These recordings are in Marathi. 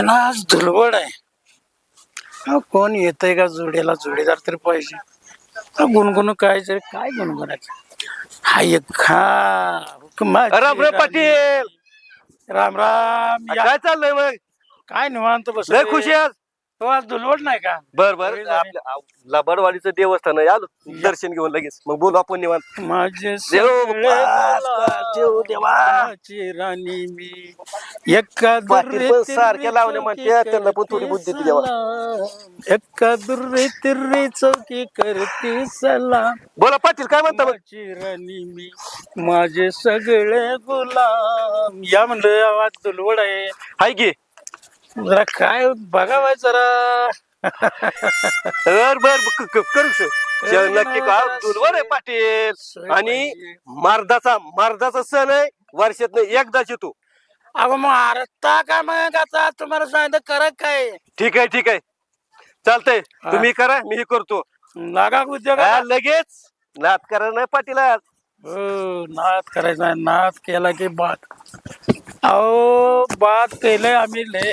आणि आज धुलवड आहे. कोण येतंय का जोडीला? जोडीदार तरी पाहिजे. गुणगुण काय गुणगुणायचं? हा एक राम रे पाटील. राम राम. काय चाललंय मग? काय निवांत बस. लय खुशी आज. तो आज धुलवड नाही का? बर बर. आपल्या लबाडवाडीचं देवस्थान आहे, आलो दर्शन घेऊन लगेच मग बोलू आपण निवांत. माझे देव देवाची राणी मी एका पाटील पण सारख्या लावण्या म्हणते, त्यांना पण थोडी बुद्धी ती देवा. एका दुर्रे तिर्रे चौकी करते सलाम. बोला पाटील, काय म्हणता मग? माझी राणी मी माझे सगळे गुलाम. या म्हणलं आवाज धुलवड आहे. हाय की. जरा काय बघावा जरा. बर बर करू नक्की का दुलवर आहे पाटील. आणि मार्दाचा सण आहे, वर्षात एकदाच येतो. अगं मग आरता काय मग आता तुम्हाला सांगितलं करा काय. ठीक आहे चालतंय. तुम्ही करा, मी करतो. लागा उद्योग. लगेच नाद करा नाही पाटील. नाद करायचा. नाद केला की बात. अहो बात केलंय आम्ही लय.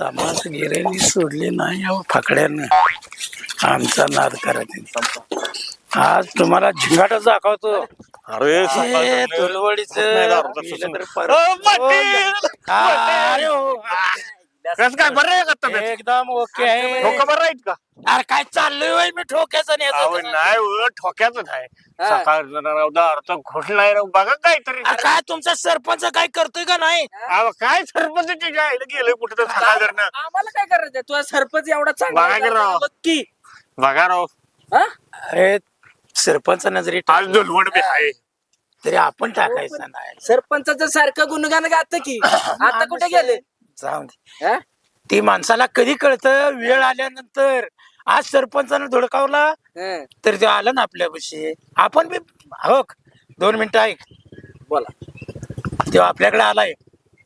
तमास गिरेनी सोडली नाही अहो फाकड्यानं. आमचा नाद करायचा. आज तुम्हाला झिंगाटच दाखवतो. अरे तुलवडीच कसं काय बरं आहे का तब्येत? एकदम ओके आहे. ठोका बरं आहेत का? अरे काय चाललोय मी ठोक्याचं नाही ठोक्याच नाही. सकाळ घोषणा बघा काहीतरी. काय तुमचा सरपंच काय करतोय का नाही? काय सरपंच गेलं कुठं तर सकाळ धरणं. आम्हाला काय करायचंय? तुझा सरपंच एवढा बघा की राव. नक्की बघा राव, अरे सरपंच नजरी आज दुलवड बी आहे. तरी आपण टाकायचं नाही. सरपंचाचं सारखं गुणगान गात की आता कुठे गेले? जाऊन दे. ती माणसाला कधी कळतं वेळ आल्यानंतर. आज सरपंचानं धुडकावला तर ते आलं ना आपल्यापाशी. आपण बी हो 2 मिनिटं ऐक. बोला. तेव्हा आपल्याकडे आलाय.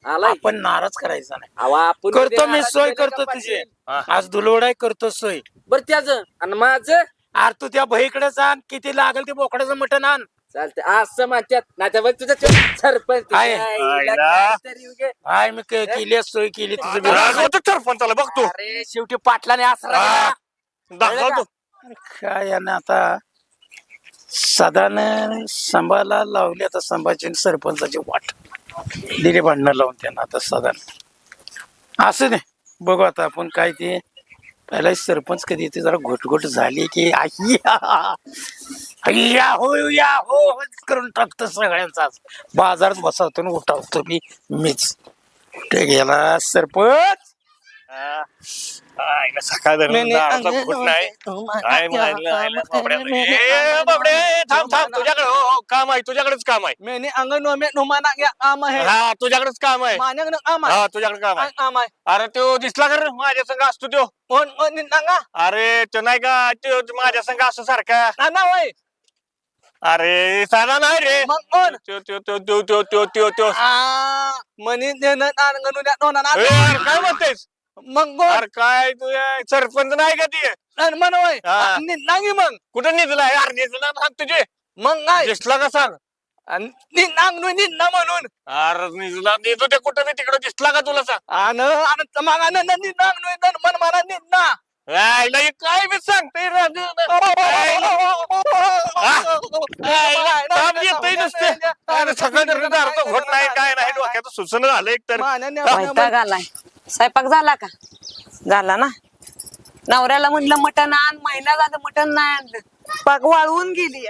आलाय. आपण नाराज करायचा नाही. आपण करतो मी सोय करतो तुझी. आज धुलवडाय करतो सोय. बर त्याच आणि माझं अरे तू त्या बहीकडे जा. किती लागेल ते बोकडाचं मटण आण. चालते असं म्हणतात ना. त्या तुझा सरपंच आहे. अरे मी केली सोय केली तुझं. सरपंचाला बघतो. शेवटी पाटलाने असं दाखवतो. काय यानं आता सदानं संभाला लावली. आता संभाजी सरपंचाची वाट दिली भांडणं लावून त्यांना. आता सदान असं नाही. बघू आता आपण काय ते. पहिला सरपंच कधी येते जरा घोटघोट झाली की या हो करून टाकतो सगळ्यांचाच. बाजारात बसवतो आणि उठावतो मीच. ते गेला सरपंच. सकाळ धरणं नाही. तुझ्याकडे काम आहे, तुझ्याकडेच काम आहे. मैंने अंगन में नुमाना गया आम है. हा तुझ्याकडेच काम आहे. मान्य आम आहे. हा तुझ्याकडे काम आहे. आम आहे. अरे तो दिसला कर माझ्या संघ असतो तो. कोण निंगा अरे तो नाही का तो माझ्या संघ असतो सारखा. नाना होय. अरे साधा नाही रे. मग कोण? त्यो मनी अंगण काय म्हणतेस? मग कोण? अरे काय तुझ्या सरपंच नाही का ती? मन होय. हा. नांगी मग कुठं निघलाय? अरे निघला सांग तुझे. मग काय दिसला का सांग? नांग निन्ना म्हणून अरे निघला निघतो ते कुठं बी तिकडं दिसला का तुला सांग? मन मला निन्ना काय बी सांगते सगळं घोट नाही काय नाही डोक्यात सुचन झालं एक तर. वैताग आलाय. स्वयंपाक झाला का? झाला ना. नवऱ्याला म्हणलं मटण आण. महिना झालं मटण नाही आणलं. पाक वाळवून गेली.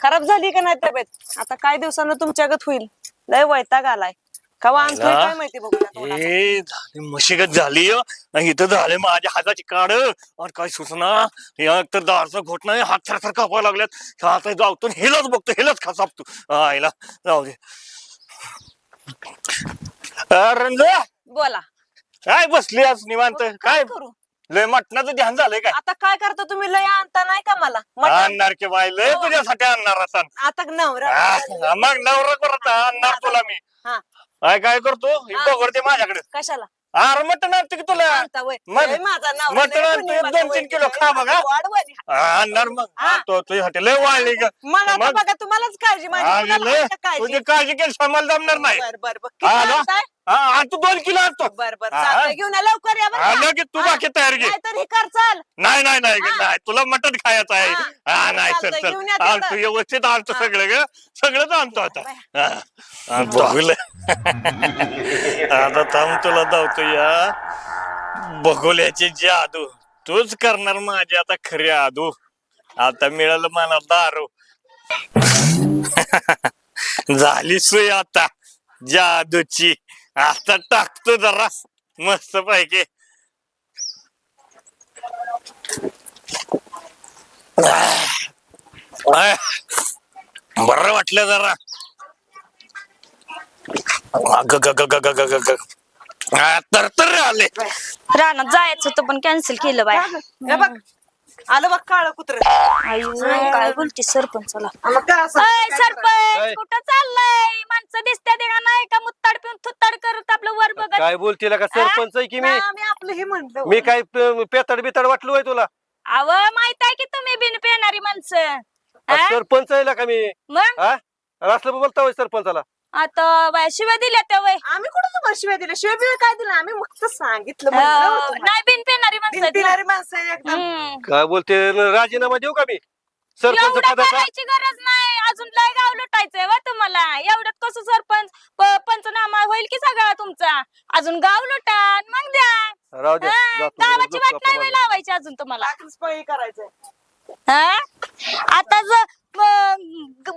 खराब झाली का नाही तब्येत? आता काय दिवसानं तुमच्यागत होईल. लय वैताग आलाय. कवा आणतोय काय माहिती बघू. मशिगत झाली इथं झाले माझ्या हाताची काढ. और काय सुचना. तर दारचा घोट नाही. हात थरथर कापायला लागल्यात. आता जाऊतो हेलाच बघतो. हेलाच खासापतो. आईला जाऊ दे. रंजा बोला. काय बसली आज निवांत? काय करू? लय मटणाचं ध्यान झालंय काय? आता काय करता तुम्ही? लय आणता नाही का मला मटण? आणणार की बाई लय तुझ्यासाठी आणणार आता. आता नवरा मग नवरा करत आणणार तुला मी. हा. काय करतो बघते माझ्याकडे. कशाला? अरे मटण आणतो की तुला आणता वय. मग- लय माझा नवरा मटण लय आणतो, गुणी एक माझा 2-3 वय. किलो खा बघा. वाढवणी. आणणार मग हा. तुझी हॉटेल लय वाढली ग मला आता मग- बघा तुम्हालाच काळजी माझी अरे कुणाला लय, वाटतं काळजी? तुझी काळजी केली समाला जमणार नाही बर बर बर हा, किती ना? आणताय? हा आणतो 2 किलो आणतो बर बर हा. चालतंय घेऊन या लवकर या बरं का? आलं की तू हा. बाकी तयार घे नाहीतर हे कर चाल नाही नाही नाही हा. नाही तुला मटण खायचं आहे हा. हा नाही चल चालतंय, घेऊन या चल तेवढं. आणतो व्यवस्थित आणतो हा. सगळं ग सगळंच आणतो आता हा. बघूल आता थांब तुला धावतो या बघुल्याची जादू तूच करणार माझी आता खरी आदू आता मिळालं मला दारू झाली सोय आता जादूची आता टाकतो जरा मस्त पैकी बरं वाटलं जरा तर आले रानात जायचं होतं पण कॅन्सल केलं बाय हे बघ आलं बघ काळ कुत्र काय बोलते सरपंचाला मग काय असं अय काय सरपंच कुठं चाललंय माणसं दिसते का नाही का मुत्ताड पिऊन थुत्ताड करत आपलं वर बघत काय बोलते का सरपंच आहे की मी नाही, आम्ही आपलं हे म्हणलं मी काय पेताड बिताड वाटलो आहे तुला अव माहित आहे की तुम्ही बिन पेणारी माणसं हा? सरपंच आहे का मी मग हा असलं बोलता होय सरपंचाला आता बाय शिव्या दिल्या त्या वय आम्ही कुठं तुम्हाला शिवाय दिल्या शिवाय बिवाय काय दिलं आम्ही फक्त सांगितलं म्हणलं तुम्हाला. नाही बिन पेणारी बिन माणसं पिणारी माणसं आहे एकदम हम्म. काय बोलते राजीनामा देऊ का मी सरपंच एवढं पदाचा करायची गरज नाही अजून लय गाव लुटायचंय वा तुम्हाला एवढ्यात कसं सरपंच पंचनामा होईल की सगळा तुमचा अजून गाव लुटा आणि मग द्या राहू द्या हा, जातो गावाची घरी, वाट झोपतो नाही आपला बाई लावायची अजून तुम्हाला रात्रीच पळी करायचंय हा? आता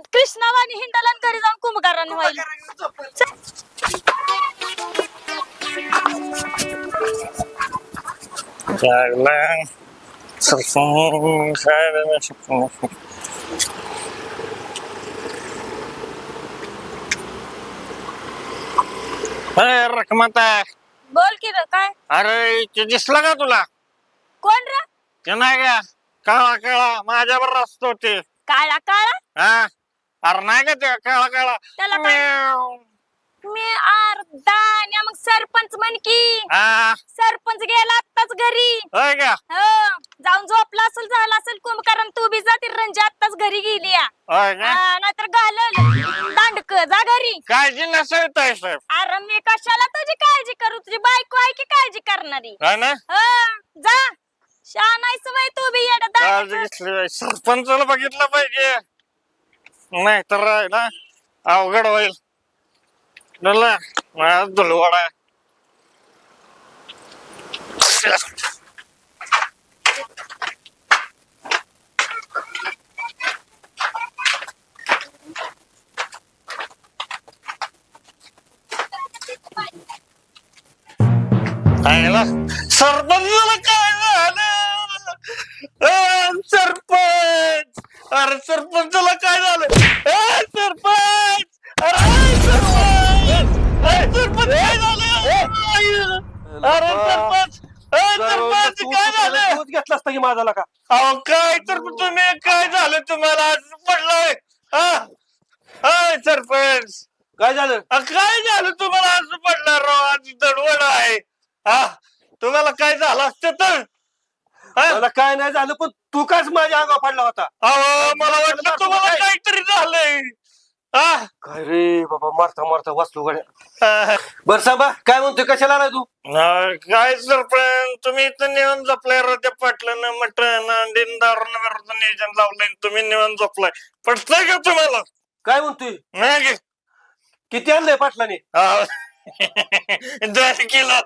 कृष्णावानी हिंडाला घरी जाऊन कुंभकाराने होईल रकमत आहे बोल की रे काय अरे ते दिसला का तुला कोण रे ते नाही का काळा काळा माझ्यावर असतो ते काळा काळा हा अरे नाही का ते काळा काळा त्याला काय? मी अर्धा मग सरपंच म्हण की हा सरपंच गेला आत्ताच घरी होय का हो जाऊन झोपला असेल झाला असेल कुंभकरण तू बी जातील रंजी आत्ताच घरी गेली या. होय का नाहीतर घालल दांडक जा घरी काळजी नसेल ताई साहेब अरे मी कशाला तुझी काळजी करू तुझी बायको आहे की काळजी करणारी हा ना हो जा शहाणायचं बाई तू बी येडा काळजी घेतली पाहिजे. सरपंचाला बघितलं पाहिजे नाही तर ना अवघड होईल दुलवाडा सरपंचाला काय झालं सरपंच अरे सरपंचाला काय झालं सरपंच अरे सरपंच सरपंच काय झालं अरे सरपंच सरपंच काय झालं दूध घेतला असता की माझा का अहो काय तर तुम्ही काय झालं तुम्हाला आज पडलंय सरपंच काय झालं काय झालं तुम्हाला आज पडलं राव आज दडवड आहे हा तुम्हाला काय झालं असतं तर मला काय नाही झालं पण तू काच माझ्या अंगावर पडला होता अहो मला वाटलं तुम्हाला काहीतरी झालंय हा काय रे बाबा मारता मारता वाचलो गाड्या बर सांबा काय म्हणतोय कशाला आलाय तू काय सरपंच तुम्ही इथं नेऊन जपलाय रद्या पाटलं मटण दिनदार नियोजन लावलंय तुम्ही नेऊन जपलाय पटतंय का तुम्हाला काय म्हणतोय नाही की? किती आणलंय पाटलाने अहो, 2 किलो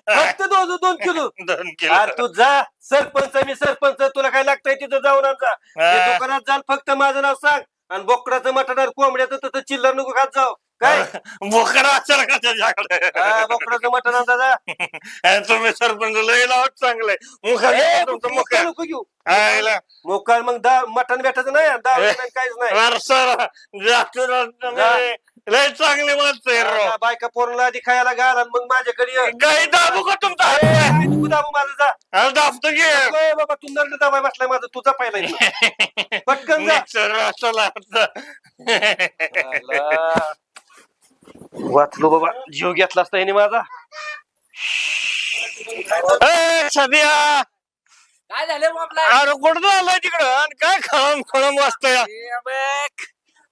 फक्त 2 किलो 2 किलो अरे तू जा सरपंच मी सरपंच तुला काय लागतंय तिथं जाऊन आण जा ते दुकानात जाल फक्त माझं नाव सांग आणि बोकडाचं मटण कोंबड्याचं तर चिल्लर नको खात जाऊ काय बोकडा असेल का त्याच्याकडे हा, बोकडाचं मटण आणता जा तुम्ही सरपंच लय लावत चांगलंय तुमचं मुख नको घेऊ मोकार मग मटण भेटायचं नाही दारू नाही, काहीच नाही सर जास्त लय चांगले माणसं आहे राव. हा, बायका पोराला आधी खायला घाल आणि मग माझ्याकडे ये. गाई दाबू का तुमचा काय नको दाबू माझं जा अरे दाबतो की ओय बाबा तू नरड दाबाय बसलाय माझं तुझा पहिला पटकन जा चला चला वाचलो बाबा जीव घेतला असता याने माझा सध्या काय झालं बाबला अरे कुठं आलाय तिकडं आणि काय खळम खळम वाजतोय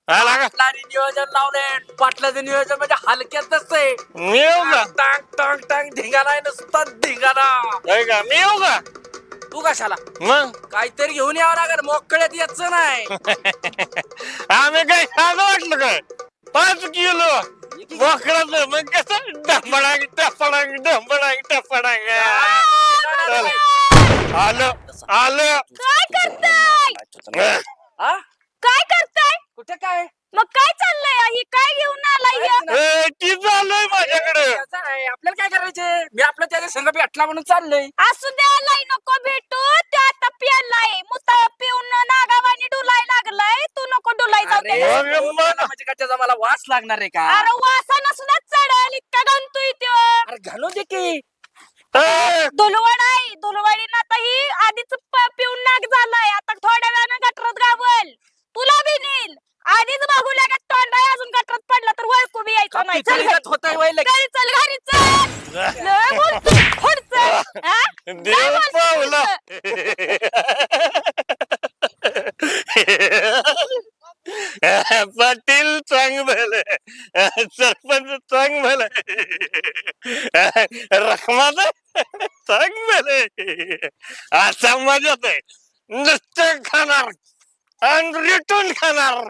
आला का? पाटलाने नियोजन लावलंय. पाटलाचं नियोजन म्हणजे हलक्यात नसतंय. मी येऊ का टांग टांग टांग धिंगाणा नुसता धिंगाणा. होय का मी येऊ का तू कशाला मग काहीतरी घेऊन यावं लागेल. मोकळ्यात यायचं नाही. आम्ही काय साधं वाटलं काय 5 किलो बोकडाचं मग कसं डफडांग डफडांग डफडांग डफडांग आलं आलं काय करताय हा? काय करताय कुठे काय मग काय चाललंय ही काय घेऊन आलाय ए, ती झालंय माझ्याकडे याचं आहे. आपल्याला काय करायचे. मी आपलं त्याच्या संघ भेटला म्हणून चाललंय. असू द्यायलाय नको भेटू ते आता पियालाय मुता पिऊन नागावानी डुलाय लागलाय तू नको डुलाय जाऊ अरे, त्याला. अरे, तो मला म्हणजे काय त्याचा मला वास लागणार आहे का. अरे वासा नसूनच चढल इतका गणतोय त्यो अरे घालू दे की. ए, दुलवड आहे दुलवडीनं आता ही आधीच पिऊन नाग झालाय आता थोड्या वेळानं गटरात गावल तुला बी नेईल आधीच बघू लागत तोंड आहे अजून गटरात पडला तर वळकू बी यायचं नाही चल घरी. होतंय वय लगेच. घरी चल घरी चल लय बोलतोय. पुढचं, हा? देव काय बोलतोय पावला पुढचं? पाटील चांग भले सरपंच चांग भले रखमाचा चांग भले असा मजाच आहे नुसतं खाणार आणि रिटून खाणार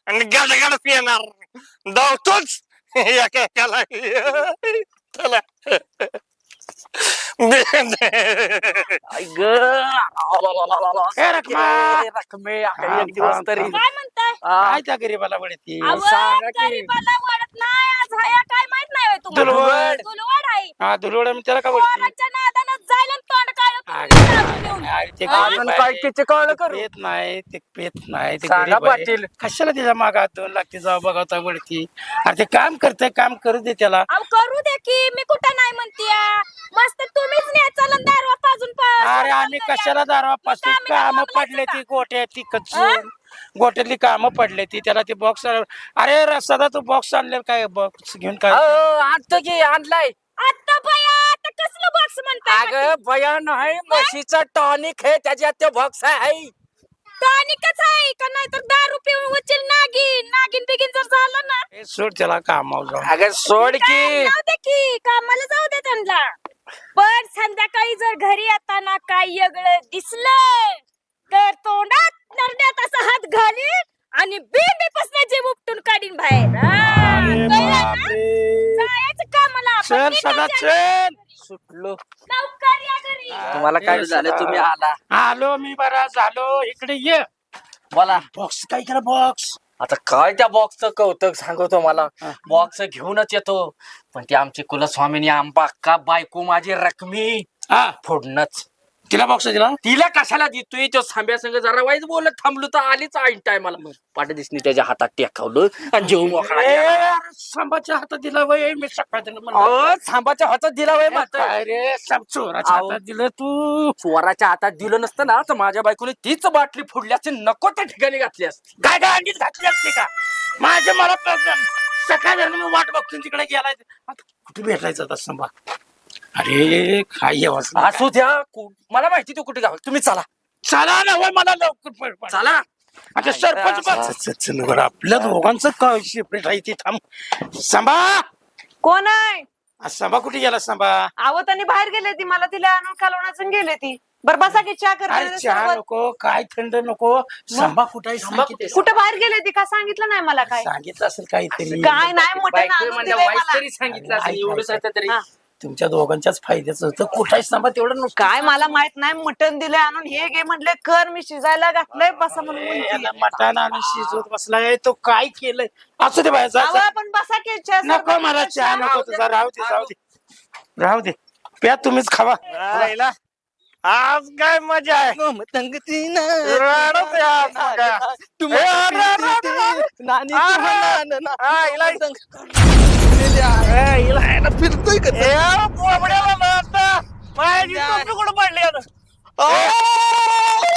आणि गाडगाड पिणार धावतोच एकाला चला एक दिवस तरी काय म्हणताय काय त्या गरीबाला वळती अहो, सांगा की. गरीबाला वाढत नाही आज हाया काय माहित नाही होय तुम्हाला दुलवड. दुलवड आहे हा दुलवड त्याला का वळती पोराच्या नादानं जायला तोंड काळ ते आपण काय त्याचे कळलं करू. पेत नाही ते पेत नाही ते सांगा गरीब आहे. पाटील. कशाला त्याच्या मागात 2 लाख ते जाऊ बघावता वळती अरे ते काम करतंय काम करू दे त्याला अहो करू दे की मी कुठं नाही म्हणतीया मस्त तुम्हीच न्या चलन दारवा पाजून अरे आम्ही कशाला दारवा पासून आम्ही काम दारवा पडले ती गोट्या ती कचून गोट्यातली कामं पडले ती त्याला ते बॉक्स अरे सदा तू बॉक्स आणले काय बॉक्स घेऊन काय आणतो की आणलाय. आता बया आता कसलं बॉक्स म्हणताय अगं बया नाही म्हशीचा टॉनिक आहे त्याच्यात ते बॉक्स आहे. टॉनिकच आहे का नाही तर दारू पिऊन उचल नागिन नागिन बिगिन जर झालं ना हे सोड त्याला कामावर जाऊन अगं सोड काय की. जाऊ दे की कामाला जाऊ दे त्यांना पण संध्याकाळी जर घरी येताना काय वेगळं दिसलं तर तोंडात नरड्यात असा हात घालीन आणि बिंबीपासून जीव उपटून काढीन बाहेर हा, अरे कळलं ना? बापरे. जायचं कामाला आपण. चल निघा सदा चल. चल सुटलो. लवकर या घरी तुम्हाला काय झालं तुम्ही आला. आलो मी बरा झालो इकडे ये बोला. बॉक्स काय करा बॉक्स आता काय त्या बॉक्सचं कौतुक सांगतो मला. बॉक्स घेऊनच येतो पण ती आमची कुलस्वामिनी आंबा का बायको माझी रकमी हा फोडणच. तिला बॉक्स दिला तिला कशाला देतोय तो सांब्या संग जरा वाईच बोलत थांबलो तर आलीच ऐन टायमाला पाठी दिसली त्याच्या हातात टेकवलं आणि जेवून मोकळा केला. सांबाच्या हातात दिला वय मी सकाळ अहो, थांबाच्या हातात दिला वय मात्र. काय रे चोराच्या आहो. हातात दिलं तू चोराच्या हातात दिलं नसतं ना तर माझ्या बायकोने तीच बाटली फोडली असती नको त्या ठिकाणी घातली असती. काय काय अंडीत घातली असते का माझ्या मला सकाळ मी वाट बघतो तिकडे गेलाय आता कुठे भेटायचं आता संभा अरे काय येवाच असू द्या मला माहिती तू कुठे गाव तुम्ही चला चला ना वय मला लवकर पड चला. आता सरपंच चल बरं आपल्या दोघांचं काय सेपरेट आहे ते थांब संभा कोण आहे संभा कुठे गेला संभा अहो त्यांनी बाहेर गेले ती मला तिला आणून कालवण्याचं गेले ती बरं बसा की चहा अरे करते चहा नको काय थंड नको संभा कुठे आहे सांगितलं कुठे बाहेर गेले ती का सांगितलं नाही मला काय सांगितलं असेल काहीतरी काय नाही मटण बायको आणून म्हणजे दिलंय वाईट मला. तरी सांगितलं असेल एवढंच आता तरी. हा. तुमच्या दोघांच्याच फायद्याचं होतं कुठे संभा तेवढं नको काय मला माहित नाही मटण दिलंय आणून हे घे म्हटले कर मी शिजायला घातलंय बसा म्हणून म्हणते. याला मटण आणून शिजवत बसलाय तो काय केलंय असू दे बाय अहो, आपण बसा की चहा नको मला चहा नको तुझा राहू दे राहू दे राहू दे प्या तुम्हीच खावा आईला. आज काय मजा आहे रडत आहे आज बघा. ए, अरे, आईला. ए, हिला आहे ना फिरतोय का ते? ए, बोबड्याला ना आता. माझी टोपी कुठं पडली आता?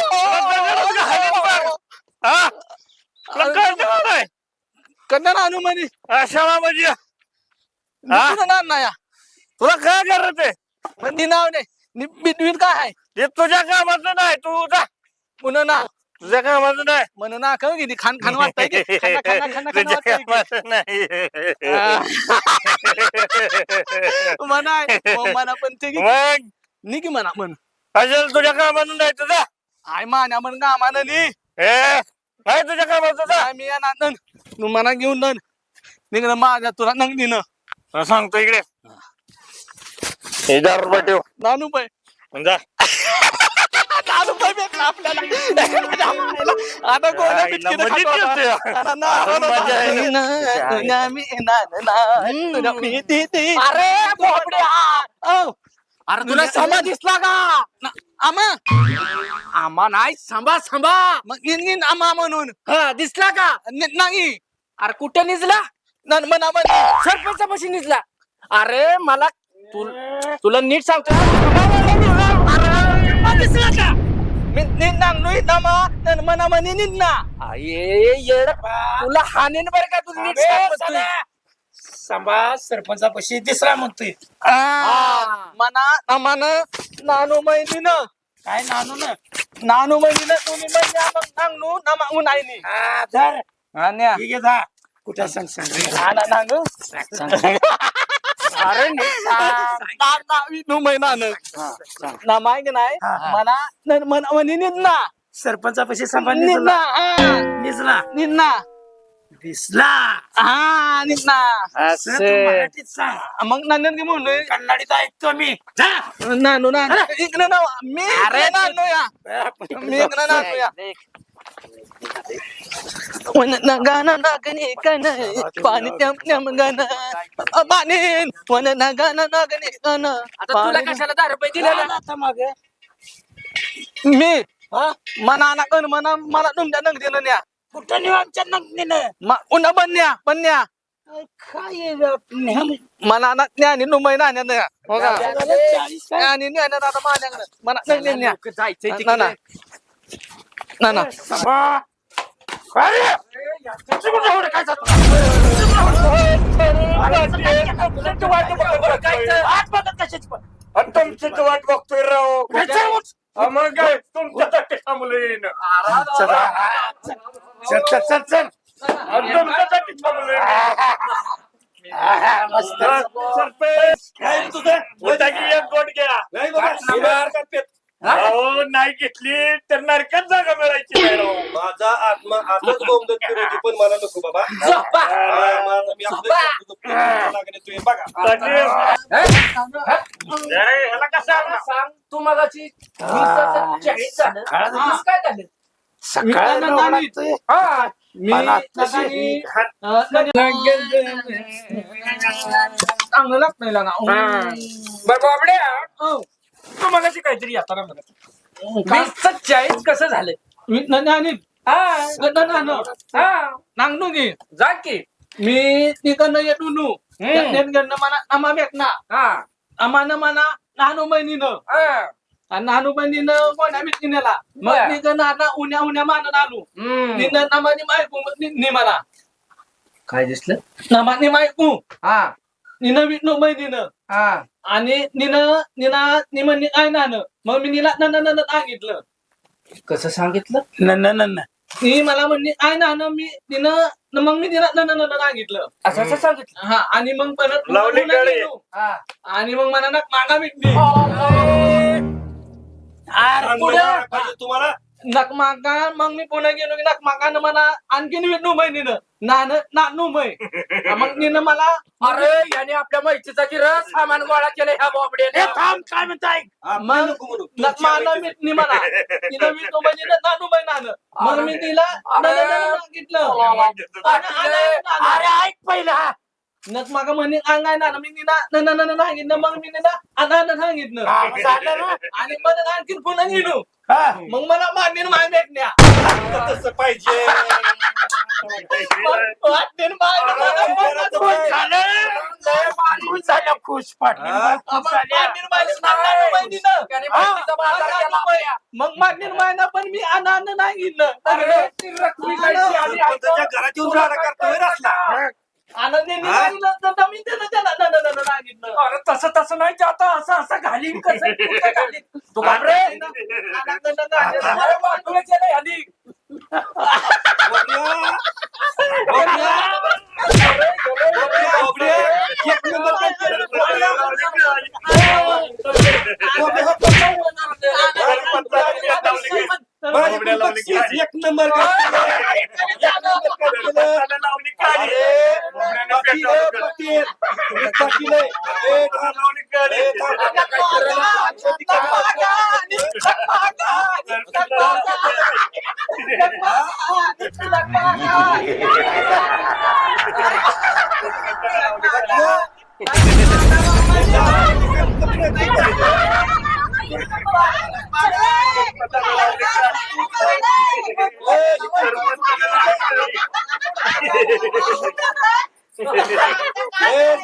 तुला दगडच घालीन बघ. हा? तुला कळतं का नाही? कन्या आणू म्हणे अशाला म्हणजे हा? तुला काय करत आहे नाव नाही बिटवीन काय आहे ते तुझ्या कामाचं नाही तू जा पुन्हा ना तुझ्या कामाचं नाही म्हणून ना का किती खान खान वाटतंय की? खाना, खाना, खाना, खाना तुझ्या वाटतंय की? कामाचं नाही म्हणा म्हणा पण ते की- मग नी की म्हणा म्हण असेल तुझ्या कामाचं नाही तुझा आय मान्या म्हण का आम्हाला नी ए नाही तुझ्या कामाचं जा आम्ही या नांदन तू म्हणा घेऊन नन निघणं माझ्या तुला नंग दिनं सांगतो इकडे 1000 रुपये ठेव नानू पाय जा नानू पाय भेटला आपल्याला आता कोणा आईला मजेत येतोय. मजा आहे. अरे बोबड्या अरे तुला सांबा दिसला का आमा आम्हा नाही सांबा सांबा मग इन आमा म्हणून हा दिसला का नाही अरे कुठे निजला म्हणा सरपंचापाशी निजला अरे मला तुला नीट सांगतो अरे दिसला का म्हणा म्हणे निन्ना तुला हानेन बरं का तू नीट सांग. सांबा सरपंचापाशी तिसरा म्हणतोय मना मन नानू महिनीन काय नानू महिनीन तुम्ही नांगनू नामागू नाही धर जा कुठं सांग नांगू अरे नानू महिनान ना माहिती नाही मना म्हणी निन्ना सरपंचापाशी सांबा निजला निन्ना दिसला हा निघना मग नांदन की म्हणलोय कन्नडीत ऐकतो मी नानू नानू इकडे ना मी अरे नानू या मी इकडे नानू या गाणं नागणे कन पाणी त्याम गाणं पाणी वन ना गाणं नागणे कन आता तुला कशाला 10 रुपये दिलेला आता माग मी मना कन मना मला तुमच्या नंग दिलं न्या कुठं नेऊ आमच्या नंगणीनं पुन्हा बन्या काय मला ज्ञानी नुमय ना हो का ज्ञानी न्या आता माझ्याकडे मला नंगली न्या जायचंय ना ना ना तुमची वाट बघतोय राव मग काय तुमच्यासाठी थांबलोय तुमच्यासाठी थांबलोय सरपंच काय तुझं होता की एक गोट घ्या अहो नाही घेतली तर नरकात जागा मिळायची नाही राव. माझा आत्मा आताच गोमदत करू दे, पण मला नको बाबा मी आपलं बघा ह्याला कसं आलं? सांग तू मगाची 40 झालं काय झालं चांगलं लागत नाही लागा बाबड्या तू मगाशी काहीतरी येताना म्हणत 40 कसं झालं नांगणू घे जा की मी तिकडनं येतो नू मला आम्हा भेटणार आम्हाला म्हणा नानू बहिणीनं आणि नानू बहिणीनं कोण्या मिटिनेला मग तिकडनं आता उन्या मानून आलो निनं नमानी मायकू नि मला काय दिसलं नमानी मायकू हा निनं विष्णू बहिणीनं हा आणि नि म्हणली काय नानं मग मी निला न सांगितलं कसं सांगितलं ती मला म्हणली काय नानं मी तिनं मग मी तिला न सांगितलं असं सांगितलं हा आणि मग परत लावली पुन्हा गळे. गेलो. हा आणि मग मला ना मागा भेटली तुम्हाला नक मागा मग मी पुन्हा गेलो की नक मागानं मला आणखीन विष्णू बहिणीनं नानू मै मग तिनं मला अरे याने आपल्या मैत्रीचा की रस सामान गोळा केलं ह्या बोबड्याने काय म्हणताय मग नक माना मी मला तिनं विष्णू बहिणीनं नानू मै नानं मग मी तिला सांगितलं अरे ऐक पहिला नक मागा म्हणे अंगाय ना मी तिला सांगितलं मग मी तिला अनानं सांगितलं आणि मग आणखीन पुन्हा गेलो मग मला मान्य माय भेटण्या तसं पाहिजे मग मान्य मायना पण मी आनंद नाही घेतलं घरात येऊन राडा करतोय रस्ता आनंदीने हा? सांगितलं तर मी त्यानं सांगितलं. अरे तसं नाही जाता असं घालीन कसं कुठं घालीन? तू घाबरे अरे बाजूला केलंय आधी. एक नंबर काय केलं? माझी पण बक्षीस एक नंबर काय केलं? अरे, पाटील आहे, पाटील. तुम्ही पाटील आहे. ए, थांब. ए, थांब. काय करायला? चला. ए,